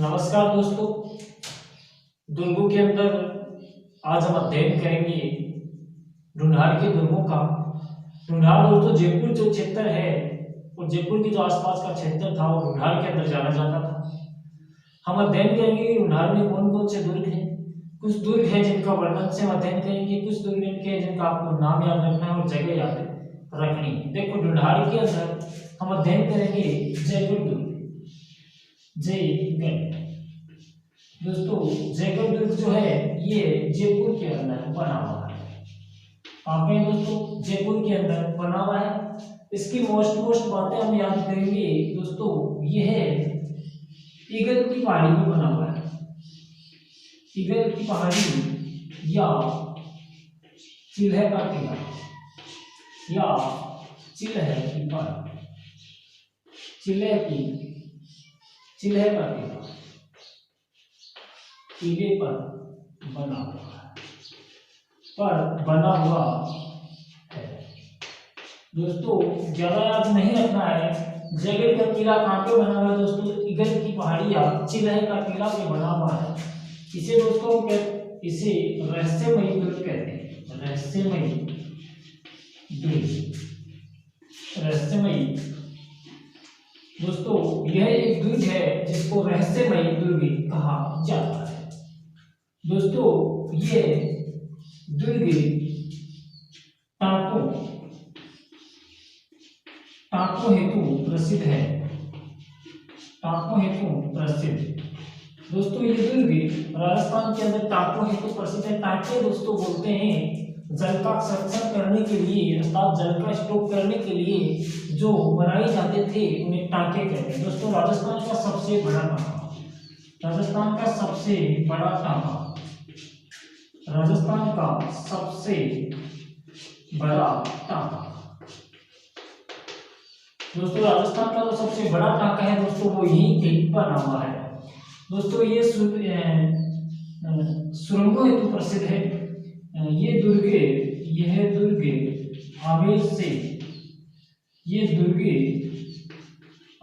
नमस्कार दोस्तों। दुर्गों के अंदर आज हम अध्ययन करेंगे ढूंढाड़ के दुर्गों का। ढूंढाड़ दोस्तों जयपुर जो क्षेत्र है और जयपुर के जो आसपास का क्षेत्र था वो ढूंढाड़ के अंदर जाना जाता था। हम अध्ययन करेंगे कि ढूंढाड़ में कौन कौन से दुर्ग हैं। कुछ दुर्ग हैं जिनका वर्णन से हम अध्ययन करेंगे, कुछ दुर्ग इनके हैं जिनका आपको नाम याद रखना है और जगह याद रखनी है। देखो ढूंढाड़ के अंदर हम अध्ययन करेंगे जयगढ़ दुर्ग। जयगढ़ दोस्तों, जयगढ़ दुर्ग जो है ये जयपुर के अंदर बना हुआ है। कहाँ पे दोस्तों? जयपुर के अंदर बना हुआ है। इसकी मोस्ट बातें हम याद करेंगे दोस्तों। ये है ईगल की पहाड़ी में बना हुआ है। ईगल की पहाड़ी या चिल्हे का किला या चिल्हे की पहाड़ी, चिल्हे का किला टीले पर बना हुआ है। दोस्तों ज्यादा याद नहीं रखना है। जयगढ़ का किला कहाँ पे बना हुआ है दोस्तों? ईगल की पहाड़ी या चिल्हे का किला पे बना हुआ है। इसे दोस्तों इसे रहस्यमयी दुर्ग कहते हैं। रहस्यमयी दोस्तों यह एक दुर्ग है जिसको रहस्यमयी दुर्ग कहा जाता है। दोस्तों ये दुर्ग टाँकों हेतु प्रसिद्ध है। दोस्तों ये दुर्ग राजस्थान के अंदर टाँकों हेतु प्रसिद्ध है। टाँके दोस्तों बोलते हैं जल का संरक्षण करने के लिए अर्थात जल का स्टॉक करने के लिए जो बनाए जाते थे उन्हें टाँके कहते हैं। दोस्तों राजस्थान का सबसे बड़ा टाँका दोस्तों राजस्थान का जो सबसे बड़ा टाँका है दोस्तों वो यहीं पे बना हुआ है। दोस्तों ये सुरंगों हेतु प्रसिद्ध है। यह दुर्ग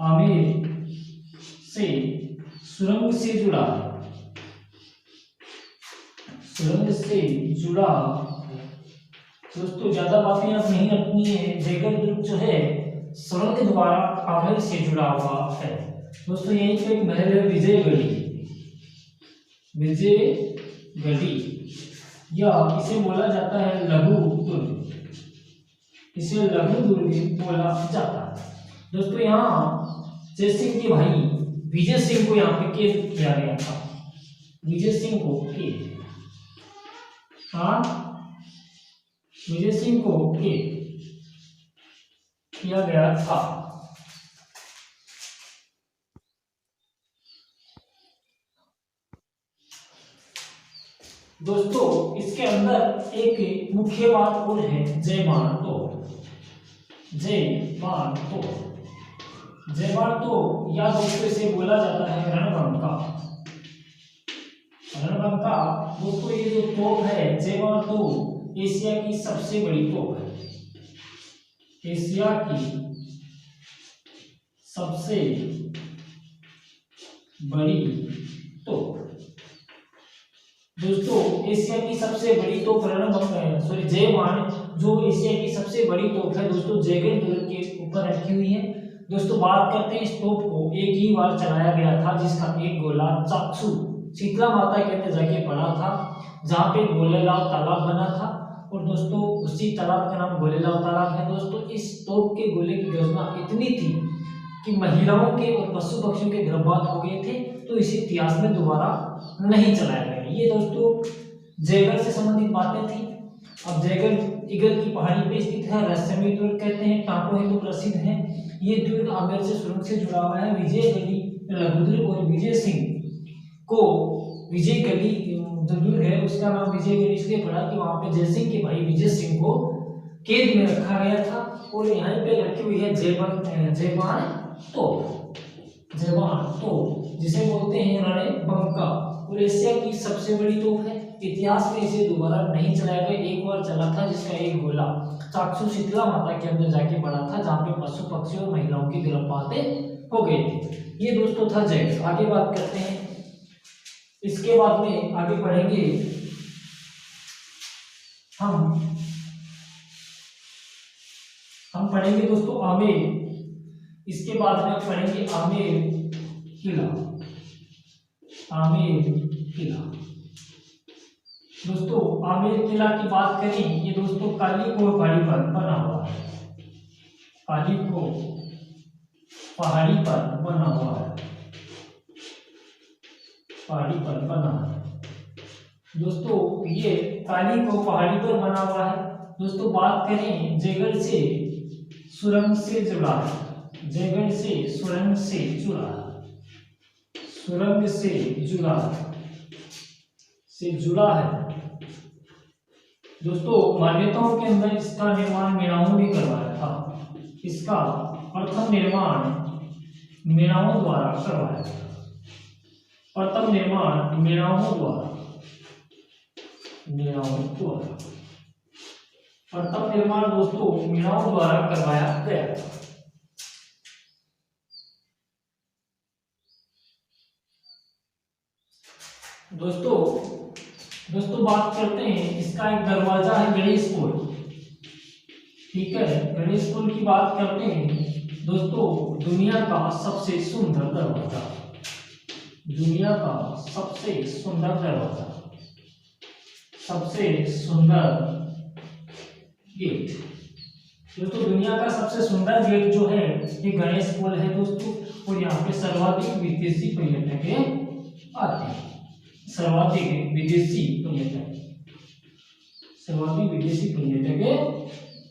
आमेर से सुरंग से जुड़ा दोस्तों ज्यादा बातें आप नहीं रखनी है। जयगढ़ दुर्ग जो है सुरंग द्वारा आमेर से जुड़ा हुआ है। दोस्तों यहीं पे एक महल है विजयगढ़ी या इसे बोला जाता है लघु दुर्ग। इसे लघु दुर्ग बोला जाता है। दोस्तों यहाँ जयसिंह के भाई विजय सिंह को यहाँ पे कैद किया गया था। विजय सिंह को कैद किया गया था। दोस्तों इसके अंदर एक मुख्य बात और है जयमान तो या दोस्तों इसे बोला जाता है रणबंका। दोस्तों ये जो तोप है जयमान तो एशिया की सबसे बड़ी तोप है। एशिया की सबसे बड़ी तोप दोस्तों एशिया की सबसे बड़ी तोप जयमान जो एशिया की सबसे बड़ी तोप है दोस्तों जयगढ़ दुर्ग के ऊपर रखी हुई है। दोस्तों बात करते हैं इस तोप को एक ही बार चलाया गया था जिसका एक गोला चाक्षु शीतला माता के अंदर जाके पड़ा था जहाँ पे गोलेलाव तालाब बना था। और दोस्तों उसी तालाब का नाम गोलेलाव तालाब है। दोस्तों इस तोप के गोले की गर्जना इतनी थी कि महिलाओं के और पशु पक्षियों के गर्भपात हो गए थे, तो इसे इतिहास में दोबारा नहीं चलाया गया। ये दोस्तों जयगढ़ से संबंधित बातें थी। अब जयगढ़ ईगल की पहाड़ी पे स्थित है। रहस्यमयी दुर्ग कहते हैं, टाँकों हेतु प्रसिद्ध है। ये दुर्ग आमेर से सुरंग से जुड़ा हुआ है। विजयगढ़ी लघु दुर्ग और विजय सिंह को विजयगढ़ी जो दुर्ग है उसका नाम विजयगढ़ी इसलिए पड़ा कि वहां पे जयसिंह के भाई विजय सिंह को कैद में रखा गया था। और यहाँ पे रखी हुई है जयमान तोप जिसे बोलते हैं रणबंका और एशिया की सबसे बड़ी तोप है। इतिहास में इसे दोबारा नहीं चलाया गया। एक बार चला था जिसका एक गोला चाक्षु शीतला माता के अंदर जाके पड़ा था जहाँ पे पशु पक्षी और महिलाओं की गर्भपात हो गए थे। ये दोस्तों था जयगढ़। आगे बात करते हैं इसके बाद में आगे पढ़ेंगे हम पढ़ेंगे दोस्तों आमेर। इसके बाद में पढ़ेंगे आमेर किला। आमेर किला दोस्तों, आमेर किला की बात करें, ये दोस्तों कालीकोट पहाड़ी पर बना हुआ है। कालीकोट पहाड़ी पर बना हुआ है, पहाड़ी पर बना है दोस्तों। ये कालीकोट पहाड़ी पर बना हुआ है दोस्तों। बात करें जयगढ़ से सुरंग से जुड़ा है, जयगढ़ से सुरंग से जुड़ा है, सुरंग से जुड़ा है, से जुड़ा है दोस्तों। मान्यताओं के अंदर इसका निर्माण मेराओं ने करवाया था। इसका प्रथम निर्माण मेराओं द्वारा करवाया था। प्रथम निर्माण मेराओं द्वारा, मेराओं द्वारा प्रथम निर्माण दोस्तों मेराओं द्वारा करवाया गया था। दोस्तों बात करते हैं, इसका एक दरवाजा है गणेश पुल। ठीक है, गणेश पुल की बात करते हैं दोस्तों। दुनिया का सबसे सुंदर दरवाजा, दुनिया का सबसे सुंदर दरवाजा, सबसे सुंदर गेट दोस्तों। दुनिया का सबसे सुंदर गेट जो है ये गणेश पुल है दोस्तों। और यहाँ पे सर्वाधिक विदेशी पर्यटक आते हैं, सर्वाधिक विदेशी पर्यटक, सर्वाधिक विदेशी पर्यटक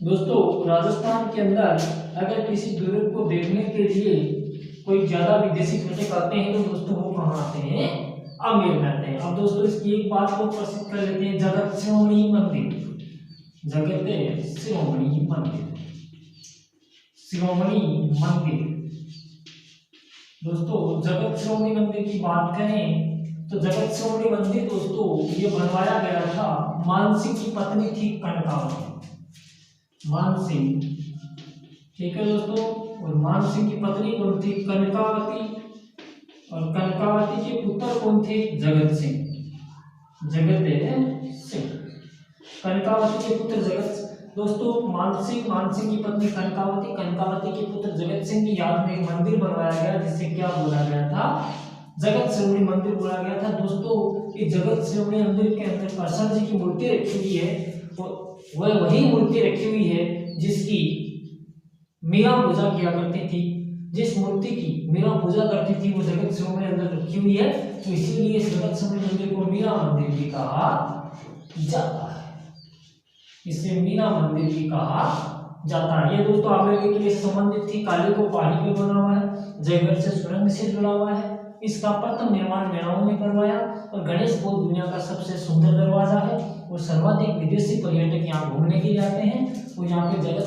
दोस्तों। राजस्थान के अंदर अगर किसी दुर्ग को देखने के लिए कोई ज्यादा विदेशी पर्यटक आते हैं तो दोस्तों वो कहाँ आते हैं, आमेर में आते हैं। अब दोस्तों इसकी एक बात को प्रसिद्ध कर लेते हैं, जगत शिरोमणि मंदिर, जगत शिरोमणि मंदिर, शिरोमणि मंदिर दोस्तों। जगत शिरोमणि मंदिर की बात करें तो जगत शिरोमणि मंदिर दोस्तों ये बनवाया गया था, मानसिंह की पत्नी थी कनकावती, मानसिंह। ठीक है दोस्तों, और मानसिंह की पत्नी कौन थी, कनकावती। और कनकावती के पुत्र कौन थे, जगत सिंह, जगत सिंह। कनकावती के पुत्र जगत दोस्तों, मानसिंह की पत्नी कनकावती, कनकावती के पुत्र जगत सिंह की याद में एक मंदिर बनवाया गया जिसे क्या बोला गया था, जगत शिरोमणि मंदिर बोला गया था दोस्तों। ये जगत शिरोमणि मंदिर के अंदर कृष्ण जी की मूर्ति रखी हुई है, वह वही मूर्ति रखी हुई है जिसकी मीरा पूजा किया करती थी। जिस मूर्ति की मीरा पूजा करती थी वो जगत शिरोमणि अंदर रखी हुई है, तो इसीलिए इस जगत शिरोमणि मंदिर को मीरा मंदिर भी कहा जाता है, इसे मीरा मंदिर भी कहा जाता है। ये दोस्तों आमेर के किले से संबंधित थी, कालीकोट पहाड़ी पे बना हुआ है, जयगढ़ से सुरंग से जुड़ा हुआ है। इसका प्रथम निर्माण मेराओं ने करवाया। और गणेश पुल दुनिया का सबसे सुंदर दरवाजा है और सर्वाधिक विदेशी पर्यटक यहाँ घूमने के लिए आते हैं। और यहाँ पे जगत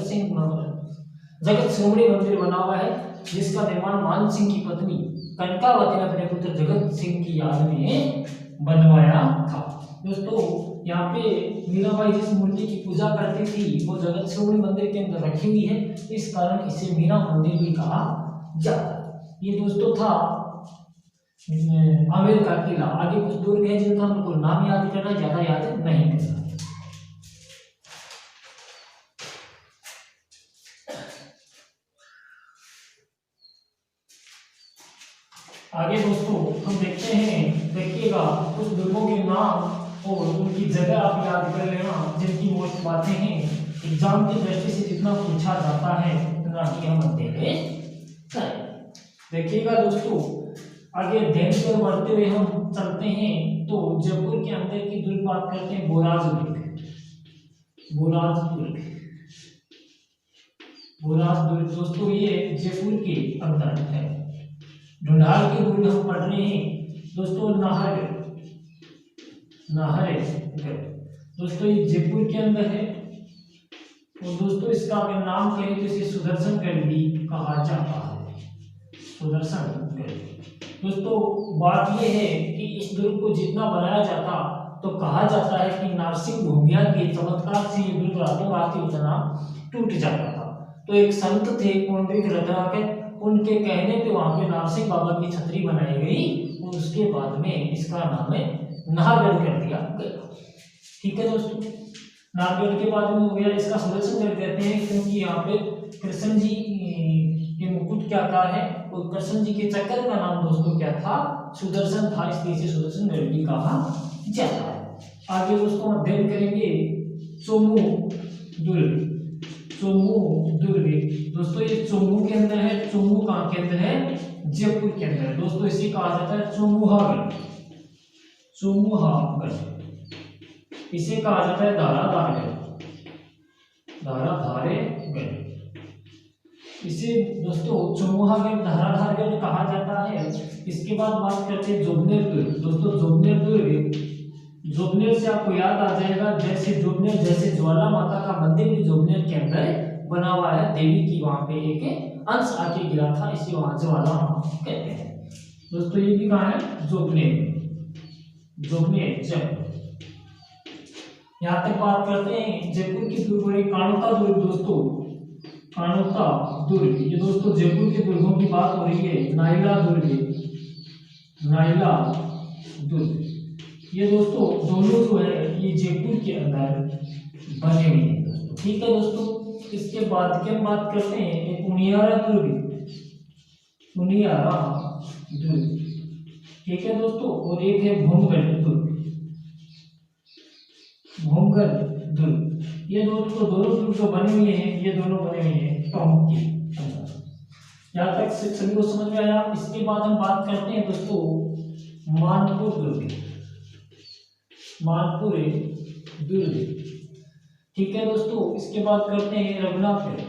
शिरोमणि मंदिर बना हुआ है जिसका निर्माण मान सिंह की पत्नी कनकावती ने अपने पुत्र जगत सिंह की याद में बनवाया था दोस्तों। यहाँ पे मीराबाई जिस मूर्ति की पूजा करती थी वो जगत शिरोमणि मंदिर के अंदर रखी हुई है, इस कारण इसे मीरा मंदिर भी कहा जाता है। ये दोस्तों था आमेर का किला। आगे कुछ दुर्ग है जिनका हमको नाम याद करना, ज्यादा याद नहीं करना। आगे दोस्तों हम देखते हैं, देखिएगा कुछ दुर्गों के नाम और उनकी जगह आप याद कर लेना, जिनकी मोस्ट बातें हैं एग्जाम की दृष्टि से जितना पूछा जाता है उतना ही हम अध्ययन करें। देखिएगा दोस्तों आगे अध्ययन पर बढ़ते हुए हम चलते हैं तो जयपुर के अंदर की दुर्ग बात करते हैं, बोराज दुर्ग। बोराज दुर्ग, बोराज दुर्ग दोस्तों ये जयपुर के अंदर है। ढूंढाल के दुर्ग हम पढ़ रहे हैं दोस्तों, नाहरगढ़ दोस्तों ये जयपुर के अंदर है। और दोस्तों इसका अगर नाम कहें तो इसे सुदर्शनगढ़ भी कहा जाता है, सुदर्शनगढ़। दोस्तों बात यह है कि इस दुर्ग को जितना बनाया जाता तो कहा जाता है कि नारसिंह भूमिया के चमत्कार से ये दुर्ग रातों रात ही उतना टूट जाता था। तो एक संत थे पौंडरिक रत्नाकर, उनके कहने पे वहां पे नारसिंह बाबा की छतरी बनाई गई और उसके बाद में इसका नाम है नाहरगढ़ कर दिया गया। ठीक है दोस्तों, नाहरगढ़ के बाद में हो गया इसका सुदर्शनगढ़ कहते हैं क्योंकि यहाँ पे कृष्ण जी के मुकुट क्या आकार है और कृष्ण जी के चक्कर का नाम दोस्तों क्या था, सुदर्शन था, इसलिए इसे सुदर्शनगढ़ भी कहा जाता है। आगे दोस्तों अध्ययन करेंगे चोमू दुर्ग। चोमू दुर्ग दोस्तों ये चोमू के अंदर है, चोमू कहाँ के अंदर है, जयपुर के अंदर है दोस्तों। इसे कहा जाता है चोमूहागढ़, चोमूहागढ़। इसे कहा जाता है धाराधारगढ़, धाराधारगढ़। इसे दोस्तों चोमूहागढ़, धाराधारगढ़ कहा जाता है। इसके बाद बात करते हैं जोबनेर दुर्ग। दोस्तों जोबनेर दुर्ग, जोबनेर से आपको याद आ जाएगा जैसे जोबनेर, जैसे ज्वाला माता का मंदिर भी जोबनेर के अंदर बना हुआ है, देवी की वहां पे एक अंश आके गिरा था, इसे वहां ज्वाला कहते हैं दोस्तों। ये भी कहाँ है, जोबनेर, जोबनेर जयपुर। यहाँ तक बात करते हैं जयपुर की दुर्ग और कानोता दुर्ग। दोस्तों कानोता दुर्ग, ये दोस्तों जयपुर के दुर्गों की बात हो रही है। नाइला दुर्ग, नाइला दुर्ग, ये दोस्तों दोनों जो है ये जयपुर के अंदर बने हुए हैं दोस्तों। ठीक है दोस्तों, इसके बाद की हम बात करते हैं एक उनियारा दुर्ग, उनियारा दुर्ग। ठीक है दोस्तों, और एक है भूमगढ़ दुर्ग, भूमगढ़ दुर्ग। ये दोस्तों दोनों दुर्ग जो बने हुए हैं, ये दोनों बने हुए हैं टोंक के अंदर। यहाँ तक सभी को समझ में आया। इसके बाद हम बात करते हैं दोस्तों मानपुर दुर्ग, मानपुर दुर्ग। ठीक है दोस्तों, इसके बाद करते हैं रघुनाथगढ़,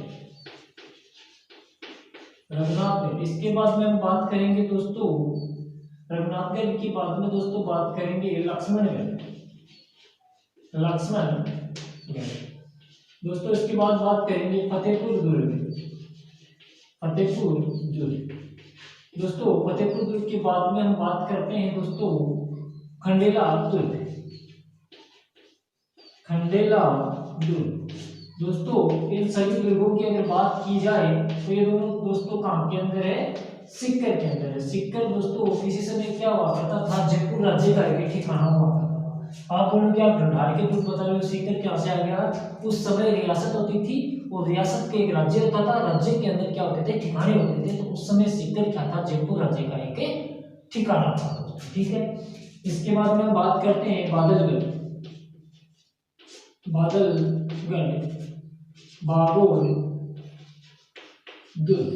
रघुनाथगढ़। इसके बाद में हम बात करेंगे दोस्तों रघुनाथगढ़ के बाद में दोस्तों बात करेंगे लक्ष्मणगढ़, लक्ष्मणगढ़ दोस्तों। इसके बाद बात करेंगे फतेहपुर दुर्ग, फतेहपुर दुर्ग दोस्तों। फतेहपुर दुर्ग के बाद में हम बात करते हैं दोस्तों खंडेला दुर्ग, खंडेला दुर्ग दोस्तों। इन सभी दुर्गों की अगर बात की जाए तो ये दोनों दोस्तों कहाँ के अंदर है, सिक्कर के अंदर है। सिक्कर दोस्तों किसी समय क्या हुआ करता था, जयपुर राज्य का एक ठिकाना हुआ करता था। आप बोलोगे आप ढंढार के दुर्ग बता रहे हो, सिक्कर कहाँ से आ गया। उस समय रियासत होती थी और रियासत के एक राज्य होता था, राज्य के अंदर क्या होते थे, ठिकाने होते थे। तो उस समय सिक्कर क्या था, जयपुर राज्य का एक ठिकाना था। ठीक है, इसके बाद में हम बात करते हैं बादलगढ़, बादलगढ़, बागोल दुर्ग,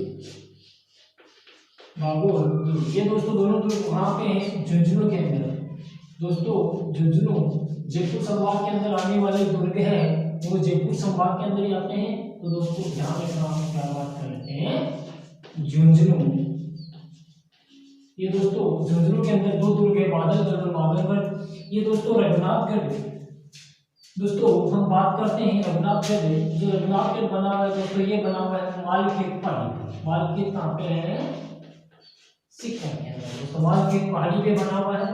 बागोल दुर्ग। ये दोस्तों दोनों दुर्ग वहां पे हैं झुंझुनू के अंदर दोस्तों। झुंझुनू जयपुर संभाग के अंदर आने वाले दुर्ग है, वो जयपुर संभाग के अंदर ही आते हैं। तो दोस्तों ध्यान रखना, हम क्या बात करते हैं, झुंझुनू। ये दोस्तों झुंझुनू के अंदर दो दुर्ग है, बादलगढ़ और बादलगढ़। ये दोस्तों रघुनाथगढ़ दोस्तों हम बात करते हैं रघुनाथगढ़। जो रघुनाथगढ़ बना हुआ है दोस्तों, ये बना हुआ है मालखेत पहाड़ी, मालखेत कहाँ पे है, सिक्कर के अंदर दोस्तों, मालखेत पहाड़ी पे बना हुआ है।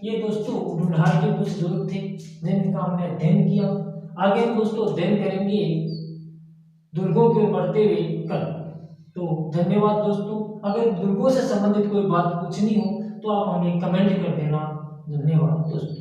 ये दोस्तों ढूंढार के कुछ दुर्ग थे जिनका हमने अध्ययन किया। आगे हम दोस्तों अध्ययन करेंगे दुर्गों के बढ़ते हुए कल। तो धन्यवाद दोस्तों। अगर दुर्गों से संबंधित कोई बात पूछनी हो तो आप हमें कमेंट कर देना। धन्यवाद दोस्तों।